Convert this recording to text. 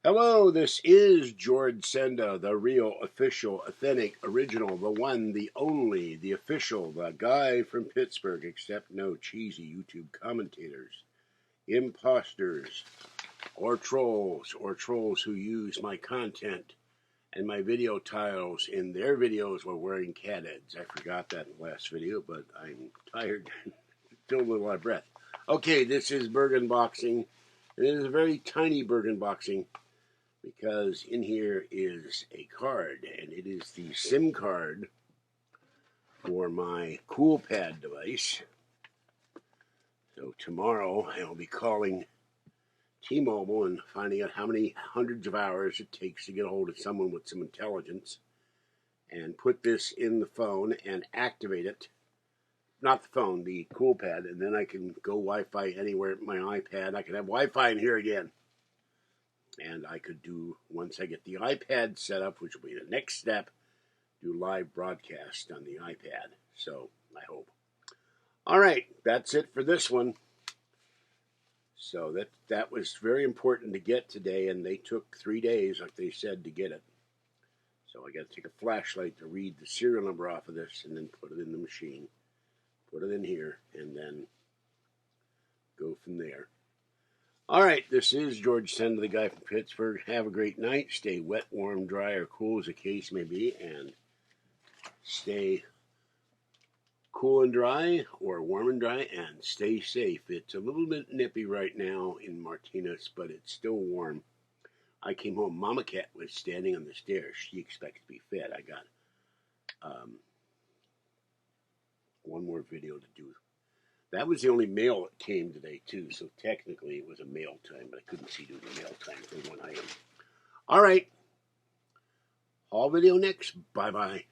Hello, this is George Senda, the real, official, authentic, original, the one, the only, the official, the guy from Pittsburgh, except no cheesy YouTube commentators, imposters, or trolls who use my content and my video titles in their videos while wearing cat heads. I forgot that in the last video, but I'm tired, still a little out of breath. Okay, this is Burgh unboxing. It is a very tiny Burgh unboxing, because in here is a card, and it is the Simm card for my CoolPad device. So tomorrow I will be calling T-Mobile and finding out how many hundreds of hours it takes to get a hold of someone with some intelligence and put this in the phone and activate it. Not the phone, the CoolPad, and then I can go Wi-Fi anywhere with my iPad. I can have Wi-Fi in here again. And I could do, once I get the iPad set up, which will be the next step, do live broadcast on the iPad. So, I hope. All right, that's it for this one. So that was very important to get today, and they took 3 days, like they said, to get it. So I got to take a flashlight to read the serial number off of this, and then put it in the machine, put it in here, and then go from there. All right, this is George Senda, the guy from Pittsburgh. Have a great night. Stay wet, warm, dry, or cool as the case may be, and stay cool and dry or warm and dry, and stay safe. It's a little bit nippy right now in Martinez, but it's still warm. I came home. Mama Cat was standing on the stairs. She expects to be fed. I got one more video to do. That was the only mail that came today, too, so technically it was a mail time, but I couldn't see doing a mail time for one item. All right. All video next. Bye-bye.